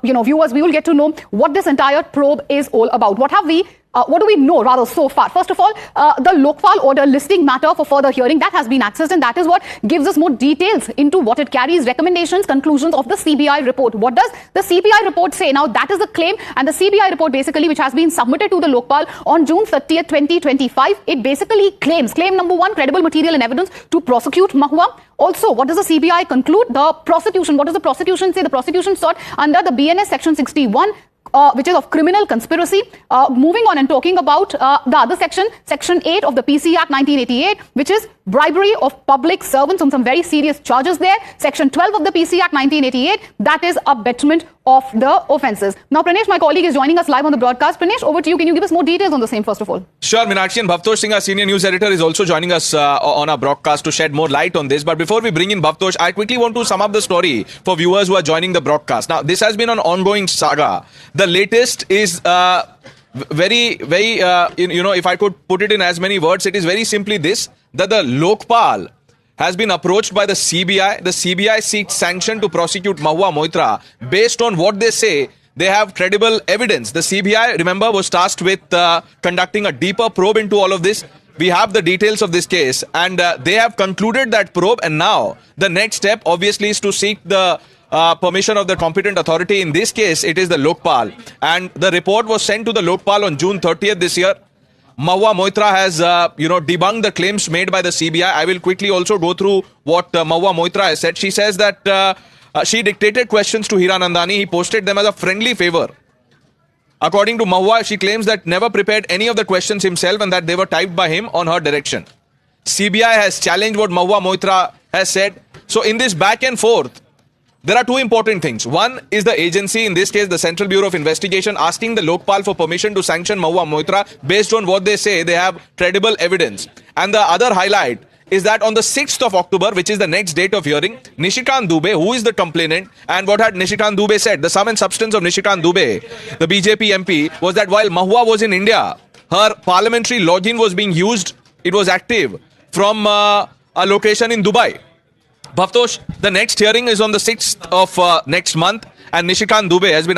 viewers, we will get to know what this entire probe is all about. What do we know rather so far? First of all, the Lokpal order listing matter for further hearing, that has been accessed, and that is what gives us more details into what it carries, recommendations, conclusions of the CBI report. What does the CBI report say? Now, that is the claim, and the CBI report basically, which has been submitted to the Lokpal on June 30th, 2025, it basically claims, claim number one, credible material and evidence to prosecute Mahua. Also, what does the CBI conclude? The prosecution, what does the prosecution say? The prosecution sought under the BNS section 61, which is of criminal conspiracy. Moving on and talking about the other section, Section 8 of the PC Act 1988, which is bribery of public servants on some very serious charges there. Section 12 of the PC Act 1988, that is abetment of the offences. Now, Pranesh, my colleague, is joining us live on the broadcast. Pranesh, over to you. Can you give us more details on the same, first of all? Sure, Meenakshi, and Bhavtosh Singh, our senior news editor, is also joining us on our broadcast to shed more light on this. But before we bring in Bhavtosh, I quickly want to sum up the story for viewers who are joining the broadcast. Now, this has been an ongoing saga. The latest is very, if I could put it in as many words, it is very simply this, that the Lokpal has been approached by the CBI. The CBI seeks sanction to prosecute Mahua Moitra based on what they say. They have credible evidence. The CBI, remember, was tasked with conducting a deeper probe into all of this. We have the details of this case, and they have concluded that probe, and now the next step obviously is to seek the permission of the competent authority. In this case, it is the Lokpal, and the report was sent to the Lokpal on June 30th this year. Mahua Moitra has, debunked the claims made by the CBI. I will quickly also go through what Mahua Moitra has said. She says that she dictated questions to Hiranandani. He posted them as a friendly favor. According to Mahua, she claims that never prepared any of the questions himself and that they were typed by him on her direction. CBI has challenged what Mahua Moitra has said. So in this back and forth, there are two important things. One is the agency, in this case the Central Bureau of Investigation, asking the Lokpal for permission to sanction Mahua Moitra based on what they say they have credible evidence. And the other highlight is that on the 6th of October, which is the next date of hearing, Nishikant Dubey, who is the complainant, and what had Nishikant Dubey said, the sum and substance of Nishikant Dubey, the BJP MP, was that while Mahua was in India, her parliamentary login was being used, it was active, from a location in Dubai. Bhavtosh, the next hearing is on the 6th of next month, and Nishikant Dubey has been